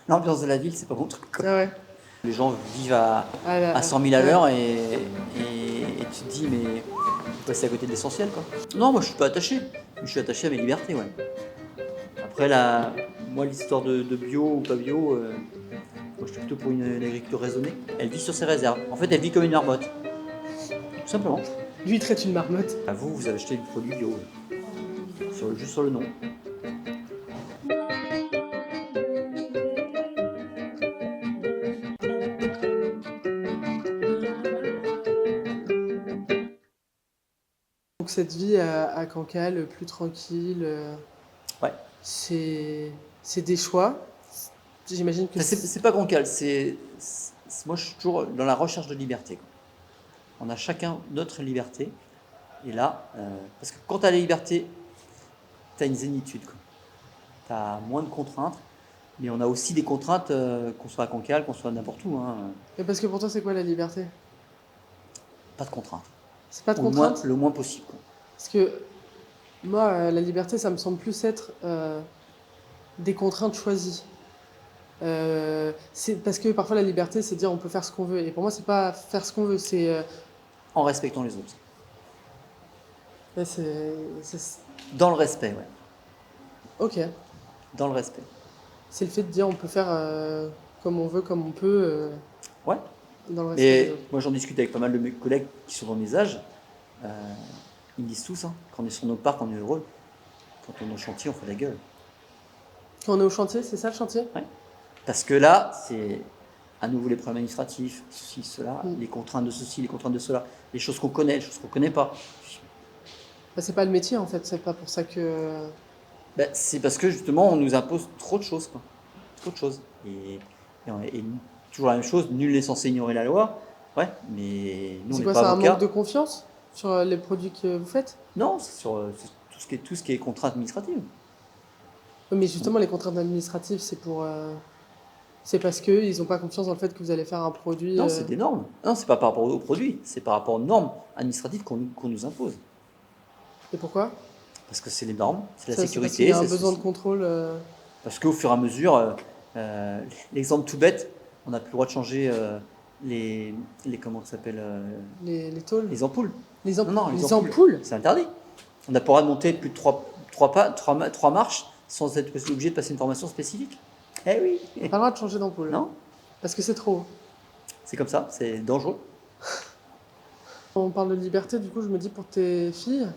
l'ambiance de la ville, c'est pas mon truc, quoi. Ah ouais. Les gens vivent à 100 000 à l'heure et tu te dis, mais vous passez à côté de l'essentiel, quoi. Non, moi je suis pas attaché. Je suis attaché à mes libertés, ouais. Après, moi, l'histoire de bio ou pas bio, moi je suis plutôt pour une agriculture raisonnée. Elle vit sur ses réserves. En fait, elle vit comme une marmotte. Tout simplement. Lui, il traite une marmotte. À vous, vous avez acheté du produit bio, juste sur le nom. Donc cette vie à Cancale, plus tranquille, Ouais. c'est des choix. J'imagine que Enfin, c'est pas Cancale, moi je suis toujours dans la recherche de liberté, quoi. On a chacun notre liberté. Et là, parce que quand tu as la liberté, tu as une zénitude, quoi. Tu as moins de contraintes, mais on a aussi des contraintes, qu'on soit à Cancale, qu'on soit n'importe où, hein. Mais parce que pour toi, c'est quoi la liberté? Pas de contraintes. C'est pas de Ou contraintes? le moins possible, quoi. Parce que moi, la liberté, ça me semble plus être des contraintes choisies. C'est parce que parfois la liberté, c'est dire on peut faire ce qu'on veut. Et pour moi, c'est pas faire ce qu'on veut, En respectant les autres. ouais, c'est- Dans le respect, ouais. ok. Dans le respect. C'est le fait de dire on peut faire comme on veut, comme on peut, Ouais. dans le respect des Mais autres. moi j'en discute avec pas mal de mes collègues qui sont dans mes âges. Ils me disent tous, hein, quand on est sur nos parcs, on est heureux. Quand on est au chantier, on fait la gueule. Quand on est au chantier, c'est ça le chantier? Ouais. Parce que là, c'est à nouveau les problèmes administratifs, ceci, cela, les contraintes de ceci, les contraintes de cela, les choses qu'on connaît, les choses qu'on ne connaît pas. Bah, c'est pas le métier en fait, c'est pas pour ça que. Ben, c'est parce que justement, on nous impose trop de choses, quoi. Trop de choses. Et toujours la même chose, nul n'est censé ignorer la loi. Ouais, mais nous, on C'est n'est quoi, pas c'est un avocats. manque de confiance sur les produits que vous faites? Non, c'est sur tout ce qui est contraintes administratives. Oui, mais justement, les contraintes administratives, c'est pour. C'est parce qu'ils n'ont pas confiance dans le fait que vous allez faire un produit. Non, c'est des normes. Non, c'est pas par rapport aux produits, c'est par rapport aux normes administratives qu'on nous impose. Et pourquoi? Parce que c'est les normes, c'est la C'est parce qu'il sécurité, y a un c'est besoin de ceci. contrôle. Parce qu'au fur et à mesure, l'exemple tout bête, on n'a plus le droit de changer comment ça s'appelle, Les tôles. les ampoules. Les Non, les ampoules. c'est interdit. On n'a pas le droit de monter plus de trois marches sans être obligé de passer une formation spécifique. Eh oui. On n'a pas le droit de changer d'ampoule. Non, Parce que c'est trop. c'est comme ça, c'est dangereux. On parle de liberté, du coup, je me dis pour tes filles,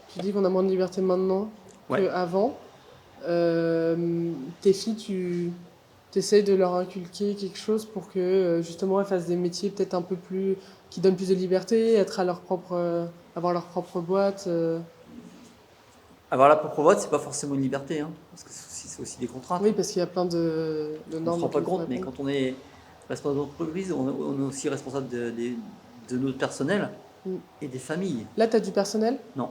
tu dis qu'on a moins de liberté maintenant Ouais. qu'avant. Tes filles, tu essayes de leur inculquer quelque chose pour que justement elles fassent des métiers peut-être un peu plus. Qui donnent plus de liberté, être à leur propre. Avoir leur propre boîte. Avoir la propre boîte, c'est pas forcément une liberté, hein, parce que c'est aussi des contraintes. Oui, parce qu'il y a plein de On ne normes. se rend pas qu'il faut compte, mais répondre. quand on est responsable d'entreprise, on est aussi responsable de notre personnel Mm. et des familles. Là, tu as du personnel? Non.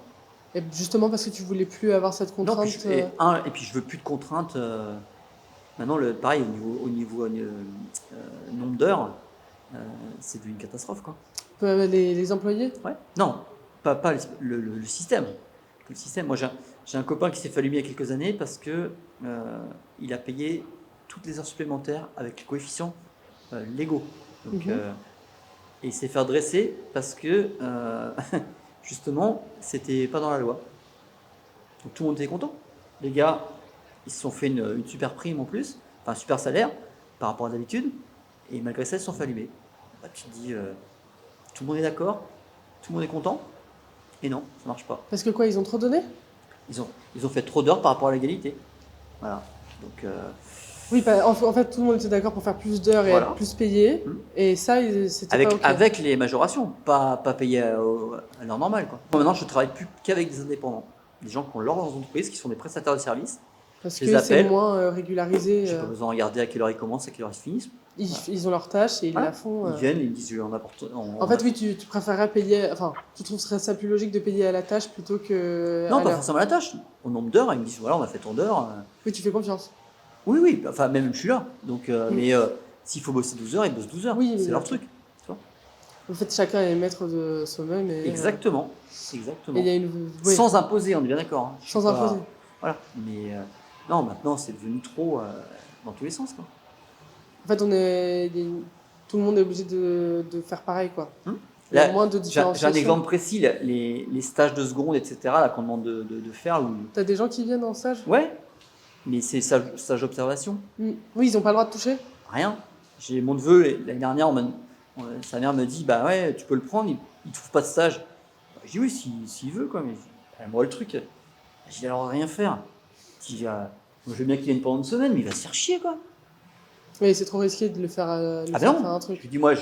Et justement parce que tu voulais plus avoir cette Non, contrainte. et puis je veux plus de contraintes. Maintenant, pareil, au niveau nombre d'heures, c'est devenu une catastrophe, quoi. Les employés? Ouais. Non, pas le système. Le système. Moi, j'ai un copain qui s'est fait allumer il y a quelques années parce que il a payé toutes les heures supplémentaires avec les coefficients légaux. Donc, et il s'est fait redresser parce que justement, c'était pas dans la loi. Donc tout le monde était content. Les gars, ils se sont fait une super prime en plus, enfin un super salaire par rapport à d'habitude, et malgré ça, ils se sont fait allumer. Bah, tu te dis, tout le monde est d'accord, tout le monde est content, et non, ça marche pas. Parce que quoi, ils ont trop donné? Ils ont fait trop d'heures par rapport à l'égalité. Voilà. Donc, Oui, en fait, tout le monde était d'accord pour faire plus d'heures et Voilà. être plus payé. Et ça, c'était pas OK. avec les majorations, pas payé à l'heure normale, quoi. Moi, maintenant, je travaille plus qu'avec des indépendants. Des gens qui ont leur entreprise, qui sont des prestataires de services. Parce je les que c'est appelle. moins régularisé. J'ai pas besoin de regarder à quelle heure ils commencent, à quelle heure ils finissent. Ils ont leur tâche et ils Voilà. la font. Ils viennent, ils me disent on apporte. En fait, oui, tu préférerais payer. Enfin, tu trouverais ça plus logique de payer à la tâche plutôt que. Non, à pas l'heure. forcément la tâche. Au nombre d'heures, ils me disent voilà, on a fait tant d'heures. Oui, tu fais confiance. Oui, enfin, même je suis là. Donc, mais s'il faut bosser 12 heures, ils bossent 12 heures. Oui, c'est oui, leur ok. truc. Tu vois. En fait, chacun est maître de soi-même. Exactement. Et Exactement. il y a oui, Sans imposer, on est bien d'accord. Hein. Je sans suis pas- imposer. Voilà. Mais non, maintenant, c'est devenu trop. dans tous les sens, quoi. En fait, tout le monde est obligé de faire pareil, quoi. Hum. Il y a Là, moins de j'ai un différenciation. exemple précis, les stages de seconde, etc., là, qu'on demande de faire. T'as des gens qui viennent en stage? Ouais, mais c'est stage d'observation. Oui, ils n'ont pas le droit de toucher? Rien. J'ai mon neveu, l'année dernière, sa mère me dit, bah ouais, tu peux le prendre, il trouve pas de stage. Bah, je dis oui, s'il veut, quoi, mais moi le truc. Je dis alors rien faire. Je dis, moi, je veux bien qu'il vienne pendant une semaine, mais il va se faire chier, quoi. Oui, c'est trop risqué de le faire, Ah faire ben un non. truc. Je lui dis, moi,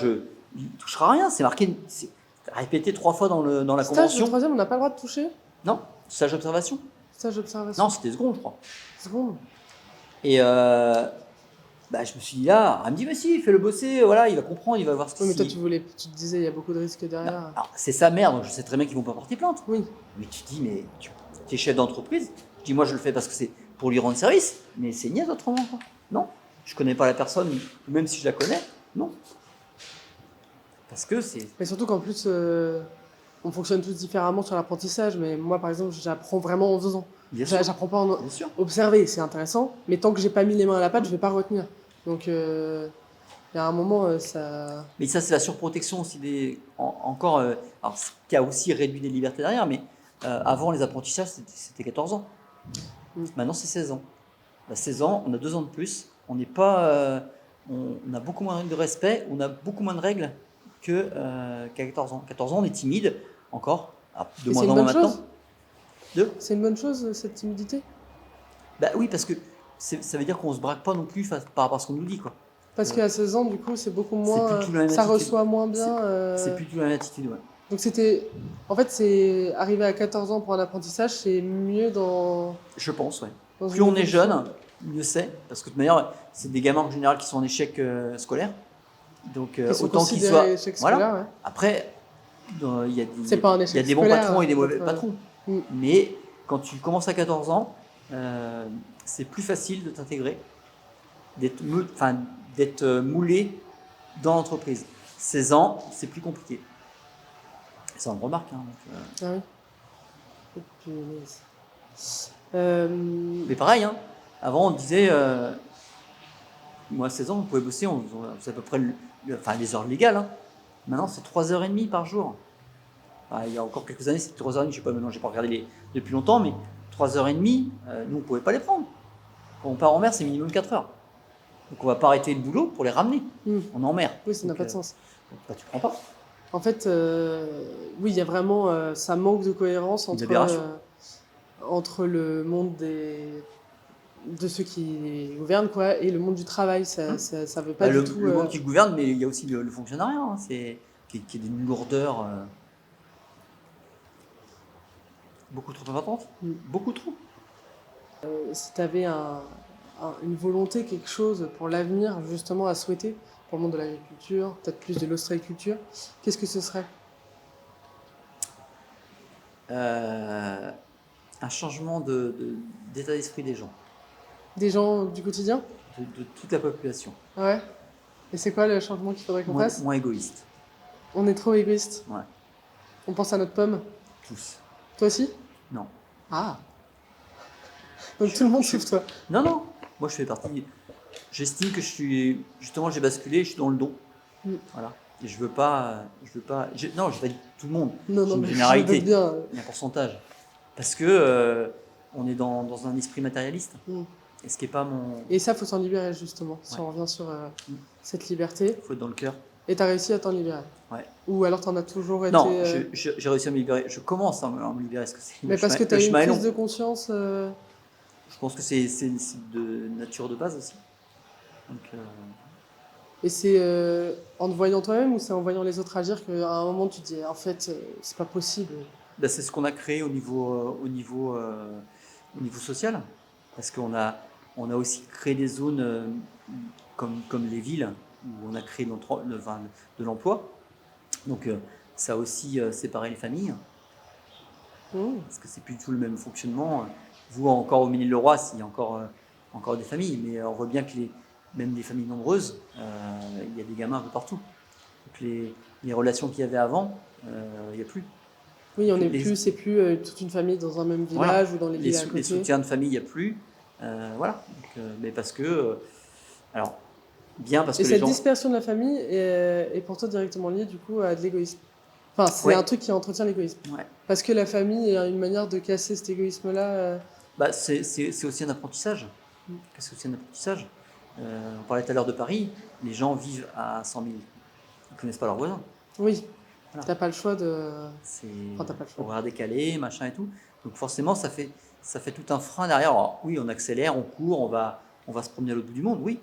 il touchera rien, c'est marqué, c'est répété 3 fois dans la Stage de convention. troisième, on n'a pas le droit de toucher? Non, stage d'observation. Stage d'observation. Non, c'était seconde, je crois. Seconde. Et bah, je me suis dit là, elle me dit, mais si, fais-le bosser, voilà, il va comprendre, il va voir ce Oui, mais toi, qu'il. tu te disais, il y a beaucoup de risques derrière. Alors, c'est sa mère, donc je sais très bien qu'ils vont pas porter plainte. Oui. Mais tu te dis, mais tu es chef d'entreprise. Je dis, moi, je le fais parce que c'est pour lui rendre service, mais c'est niaise autrement, quoi. Non, je connais pas la personne, même si je la connais, non. Parce que c'est. Mais surtout qu'en plus, on fonctionne tous différemment sur l'apprentissage. Mais moi, par exemple, j'apprends vraiment en faisant. Bien sûr. J'apprends pas en Bien sûr. observer, c'est intéressant. Mais tant que j'ai pas mis les mains à la pâte, je vais pas retenir. Donc, il y a un moment, ça. Mais ça, c'est la surprotection aussi encore. Alors, ce qui a aussi réduit les libertés derrière, mais avant, les apprentissages, c'était 14 ans. Maintenant, c'est 16 ans. À 16 ans, on a 2 ans de plus. On n'est pas. On a beaucoup moins de respect, on a beaucoup moins de règles qu'à 14 ans. 14 ans, on est timide, encore. De Et moins c'est une en moins bonne maintenant. chose? C'est une bonne chose, cette timidité? Bah oui, parce que ça veut dire qu'on ne se braque pas non plus par rapport à ce qu'on nous dit, quoi. Parce qu'à 16 ans, du coup, c'est beaucoup C'est moins. plus tout la même Ça attitude. reçoit moins bien. C'est plus tout la même attitude, ouais. Donc c'était. En fait, c'est arrivé à 14 ans pour un apprentissage, c'est mieux dans. Je pense, ouais. dans Plus une on est évolution. jeune, mieux c'est. Parce que de toute manière, c'est des gamins en général qui sont en échec scolaire. Donc Ils sont autant qu'ils considérés soient. échecs Voilà. scolaires, ouais. Après, il y a C'est pas un échec il y a des bons scolaire, patrons et des mauvais votre- patrons. Mm. Mais quand tu commences à 14 ans, c'est plus facile de t'intégrer, d'être moulé dans l'entreprise. 16 ans, c'est plus compliqué. Ça, on le remarque. Hein, donc, Ah oui. Oh, punaise. Mais pareil, hein, avant on disait, moi à 16 ans, on pouvait bosser, c'est à peu près les heures légales. Hein. Maintenant, c'est 3h30 par jour. Il y a encore quelques années, c'était 3h30, je sais pas, maintenant, j'ai pas regardé depuis longtemps, mais 3h30, nous, on pouvait pas les prendre. Quand on part en mer, c'est minimum 4 heures. Donc, on va pas arrêter le boulot pour les ramener. On est en mer. Oui, ça n'a Donc, pas de sens. bah, tu prends pas. En fait, oui, il y a vraiment. Ça manque de cohérence Une aberration. entre le monde de ceux qui gouvernent, quoi, et le monde du travail. Ça veut pas Le du tout. monde qui gouverne, mais il y a aussi le fonctionnariat, hein, qui est d'une lourdeur beaucoup trop importante. Beaucoup trop. Si tu avais une volonté, quelque chose pour l'avenir, justement, à souhaiter pour le monde de l'agriculture, peut-être plus de l'ostréiculture, qu'est-ce que ce serait? Un changement d'état d'esprit des gens, Des gens du quotidien? de toute la population. Ouais. Et c'est quoi le changement qu'il faudrait qu'on fasse? Moins égoïste. On est trop égoïste. Ouais, On pense à notre pomme. tous. Toi aussi? Non. Ah. Donc tout le monde sauf toi. Non, non. Moi, je fais partie. J'estime que justement, j'ai basculé, je suis dans le don. Voilà. Et je veux pas. Non, je vais pas dire tout le monde. Non, C'est non, une mais je généralité. doute bien. Il y a un pourcentage. Parce que on est dans un esprit matérialiste. Et ce qui est pas mon. Et ça, faut s'en libérer justement. Si Ouais. on revient sur cette liberté. Faut être dans le cœur. Et t'as réussi à t'en libérer. Ouais. Ou alors t'en as toujours été. Non, j'ai réussi à me libérer. Je commence à me libérer. Parce que Mais parce que le t'as eu une chemin est long. prise de conscience. Je pense que c'est de nature de base aussi. Donc, Et c'est en te voyant toi-même ou c'est en voyant les autres agir qu'à un moment tu te dis en fait c'est pas possible. bah, c'est ce qu'on a créé au niveau social. Parce qu'on on a aussi créé des zones comme les villes où on a créé de l'emploi. Donc ça a aussi séparé les familles. Parce que c'est plus du tout le même fonctionnement. Vous, encore au Ménil-le-Roi, il y a encore des familles, mais on voit bien que même des familles nombreuses, il y a des gamins un peu partout. Donc les relations qu'il y avait avant, il n'y a plus. Oui, c'est plus toute une famille dans un même village ou dans les villes à côté. Les soutiens de famille, il n'y a plus. Voilà. Donc, mais parce que Alors, bien parce Et que les cette gens... dispersion de la famille est pour toi directement liée du coup à de l'égoïsme. Enfin, c'est Ouais, un truc qui entretient l'égoïsme. ouais. Parce que la famille est une manière de casser cet égoïsme-là. Bah, c'est aussi un apprentissage. C'est aussi un apprentissage. On parlait tout à l'heure de Paris, les gens vivent à 100 000, ils ne connaissent pas leurs voisins. Oui, Voilà. t'as pas le choix de. C'est Enfin, t'as pas le choix. horaire décalé, machin et tout. Donc forcément, ça fait tout un frein derrière. Alors, oui, on accélère, on court, on va se promener à l'autre bout du monde, oui.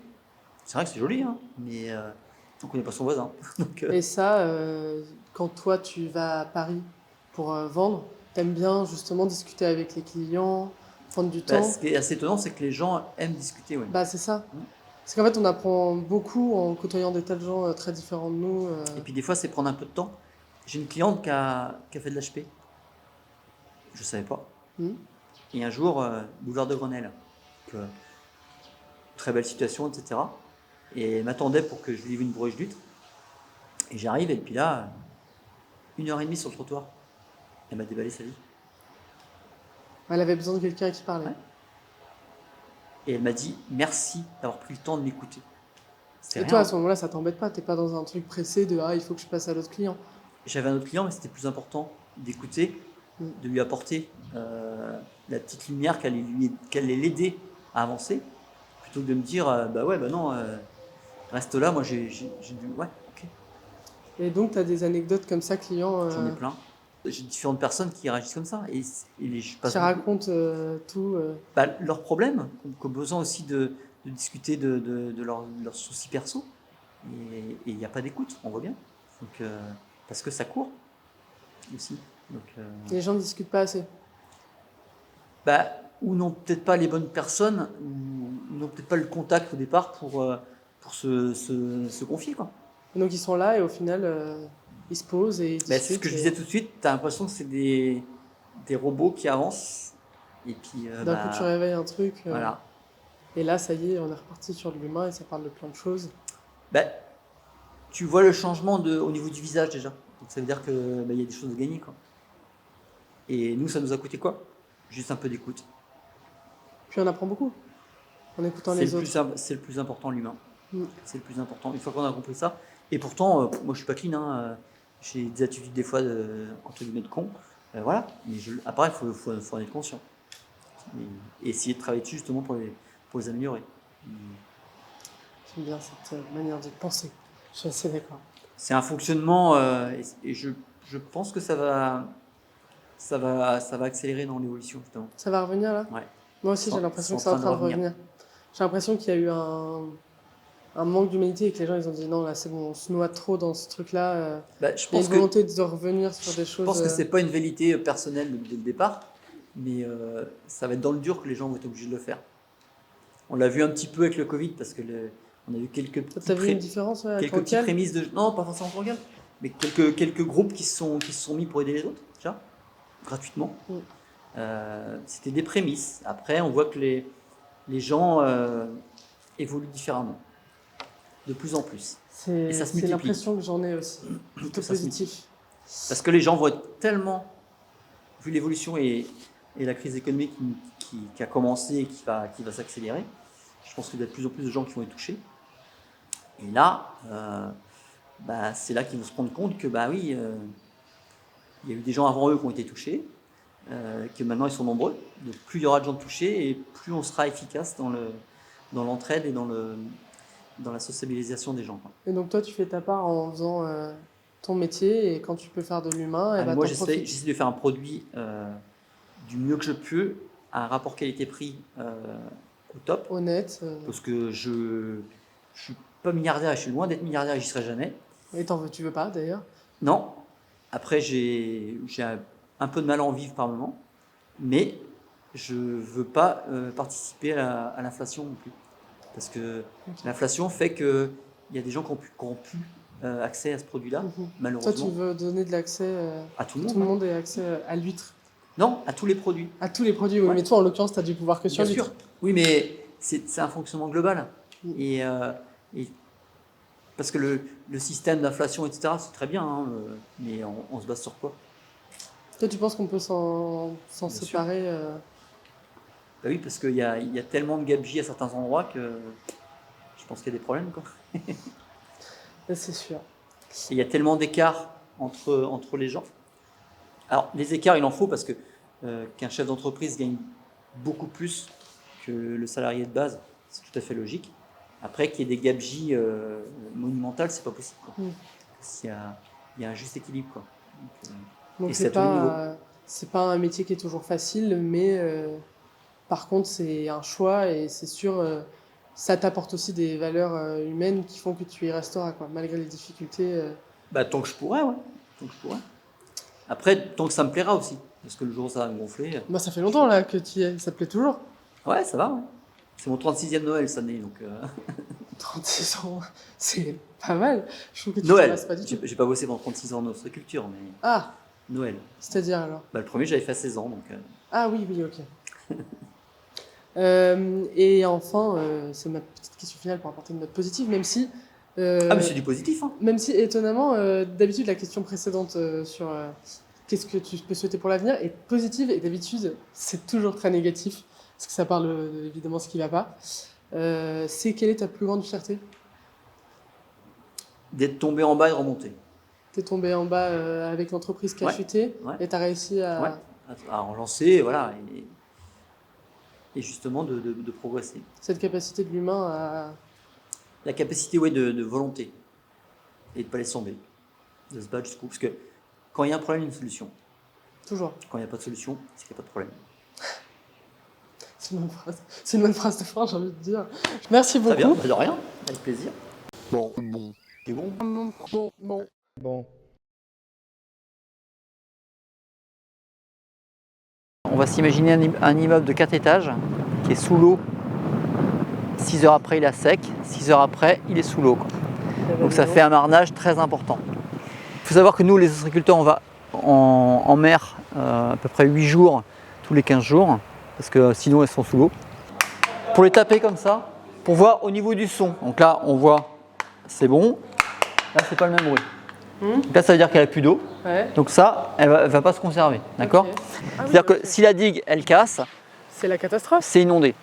C'est vrai que c'est joli, hein, mais on ne connaît pas son voisin. Donc, Et ça, quand toi tu vas à Paris pour vendre, t'aimes bien justement discuter avec les clients, prendre du bah, temps. ce qui est assez étonnant, c'est que les gens aiment discuter, oui. Bah, c'est ça. Parce qu'en fait, on apprend beaucoup en côtoyant des tas de gens très différents de nous. Et puis des fois, c'est prendre un peu de temps. J'ai une cliente qui a fait de l'HP. Je ne savais pas. Hmm. Et un jour, boulevard de Grenelle. Donc, très belle situation, etc. Et elle m'attendait pour que je lui livre une broche d'huîtres. Et j'arrive, et puis là, 1 heure et demie sur le trottoir. Elle m'a déballé sa vie. Elle avait besoin de quelqu'un à qui parler. Ouais. Et elle m'a dit merci d'avoir pris le temps de m'écouter. C'était Et rien, toi, à hein. ce moment-là, ça t'embête pas. T'es pas dans un truc pressé de il faut que je passe à l'autre client. J'avais un autre client, mais c'était plus important d'écouter, Mm. de lui apporter la petite lumière qui allait l'aider à avancer, plutôt que de me dire bah ouais, bah non, reste là, moi j'ai dû. Ouais, ok, Et donc, t'as des anecdotes comme ça, clients, j'en ai plein. J'ai différentes personnes qui réagissent comme ça, et je passe qui beaucoup. racontent tout. Bah, leurs problèmes, qui ont besoin aussi de discuter de leurs soucis perso, et il n'y a pas d'écoute, on voit bien. Donc, parce que ça court aussi. Donc, Les gens ne discutent pas assez. bah, ou n'ont peut-être pas les bonnes personnes, ou n'ont peut-être pas le contact au départ pour se confier, quoi. Et donc, ils sont là et au final, ils se posent et ils Bah, c'est ce discutent. que je disais tout de suite, tu as l'impression que c'est des robots qui avancent, et puis D'un coup, tu réveilles un truc. voilà. Et là, ça y est, on est reparti sur de l'humain et ça parle de plein de choses. Bah, tu vois le changement au niveau du visage déjà. Donc ça veut dire que bah, y a des choses à gagner, quoi. Et nous, ça nous a coûté quoi? Juste un peu d'écoute. Puis on apprend beaucoup en écoutant C'est les autres. c'est le plus important, l'humain. Mm. C'est le plus important. Une fois qu'on a compris ça. Et pourtant, moi, je suis pas clean, hein. J'ai des attitudes des fois entre guillemets de con. Voilà. Mais après, faut en être conscient. Et essayer de travailler dessus justement pour les améliorer. J'aime bien cette manière de penser. Je suis assez d'accord. C'est un fonctionnement, et je pense que ça va accélérer dans l'évolution, justement. Ça va revenir là? Ouais. Moi aussi, j'ai l'impression que c'est en train de revenir. J'ai l'impression qu'il y a eu un manque d'humanité et que les gens ils ont dit non, là c'est bon, on se noie trop dans ce truc-là. Bah, Il y a une volonté de revenir sur des choses. Je pense que c'est pas une vérité personnelle dès le départ, mais ça va être dans le dur que les gens vont être obligés de le faire. On l'a vu un petit peu avec le Covid, parce que on a vu quelques T'as vu une différence à quelques petites prémices de... Non, pas forcément pour Cancale, mais quelques groupes qui se sont mis pour aider les autres, déjà, gratuitement. Mm. C'était des prémices. Après, on voit que les gens évoluent différemment, de plus en plus. Et ça se C'est multiplie. l'impression que j'en ai aussi. Plutôt Ça se positif. Parce que les gens vont être tellement, vu l'évolution et la crise économique qui a commencé et qui va s'accélérer, je pense qu'il y a de plus en plus de gens qui vont être touchés. Et là, bah, c'est là qu'ils vont se rendre compte que bah oui, il y a eu des gens avant eux qui ont été touchés, que maintenant ils sont nombreux. Donc plus il y aura de gens touchés et plus on sera efficace dans l'entraide et dans la sociabilisation des gens, quoi. Et donc toi, tu fais ta part en faisant ton métier et quand tu peux faire de l'humain, Ah, et bah, moi, t'en profites. j'essaie de faire un produit du mieux que je peux, à un rapport qualité-prix au top, Honnête. parce que je suis pas milliardaire, je suis loin d'être milliardaire et j'y serai jamais. Et tu veux pas d'ailleurs. Non. Après, j'ai un peu de mal à en vivre par moment, mais je veux pas participer à l'inflation non plus, parce que l'inflation fait que il y a des gens qui ont pu accès à ce produit-là, Mhm. Toi, malheureusement. tu veux donner de l'accès À tout le tout monde, le hein. monde ait accès à l'huître. Non, à tous les produits. À tous les produits, oui. Ouais. Mais toi, en l'occurrence, tu as du pouvoir que sur Bien sûr. l'huître. Oui, mais c'est un fonctionnement global. Mm. Et parce que le système d'inflation, etc., c'est très bien, hein, mais on se base sur quoi? Toi, tu penses qu'on peut s'en Bien sûr. séparer Bah oui, parce qu'il y a tellement de gabegies à certains endroits que je pense qu'il y a des problèmes, quoi. C'est sûr. Et il y a tellement d'écarts entre les gens. Alors, les écarts, il en faut parce que qu'un chef d'entreprise gagne beaucoup plus que le salarié de base, c'est tout à fait logique. Après, qu'il y ait des gabegies monumentales, c'est pas possible, quoi. Il y a un juste équilibre, quoi. Donc et c'est à tous les niveaux. c'est pas un métier qui est toujours facile, mais par contre c'est un choix et c'est sûr, ça t'apporte aussi des valeurs humaines qui font que tu y resteras, quoi, malgré les difficultés. Bah, tant que je pourrais, ouais. Tant que je pourrais. Après, tant que ça me plaira aussi. Parce que le jour où ça va me gonfler. Moi, ça fait longtemps là que tu y es, ça te plaît toujours. Ouais, ça va, ouais. C'est mon 36e Noël cette année, donc. 36 ans, c'est pas mal. Je trouve que tu Noël. t'en pas du tout. J'ai pas bossé pendant 36 ans en ostréiculture, mais Ah, Noël. c'est-à-dire alors? Bah, le premier, j'avais fait à 16 ans, donc. Ah oui, oui, ok. Et enfin, c'est ma petite question finale pour apporter une note positive, même si, Ah, mais c'est du positif, hein. même si étonnamment, d'habitude la question précédente sur qu'est-ce que tu peux souhaiter pour l'avenir est positive et d'habitude c'est toujours très négatif parce que ça parle évidemment de ce qui va pas. C'est quelle est ta plus grande fierté? D'être tombé en bas et de remonter. T'es tombé en bas avec l'entreprise qui a Ouais, chuté ouais. et t'as réussi à... Ouais. À en lancer, voilà. Et justement de progresser. Cette capacité de l'humain à... La capacité, ouais, de volonté. Et de ne pas laisser tomber. De se battre jusqu'au bout. Parce que quand il y a un problème, il y a une solution. Toujours. Quand il n'y a pas de solution, c'est qu'il n'y a pas de problème. C'est une bonne phrase. C'est une bonne phrase de fin, j'ai envie de dire. Merci beaucoup. Très bien, de rien. Avec plaisir. Bon. C'est bon. Bon. On va s'imaginer un immeuble de 4 étages qui est sous l'eau. 6 heures après, il est à sec. 6 heures après, il est sous l'eau, quoi. Donc ça fait un marnage très important. Il faut savoir que nous, les ostréiculteurs, on va en mer à peu près 8 jours tous les 15 jours, parce que sinon elles sont sous l'eau. Pour les taper comme ça, pour voir au niveau du son. Donc là, on voit, c'est bon. Là, c'est pas le même bruit. Donc là, ça veut dire qu'elle a plus d'eau. Ouais. Donc ça, elle va pas se conserver, d'accord? Ok. Ah oui, C'est-à-dire que ok. si la digue, elle casse, C'est la catastrophe. c'est inondé.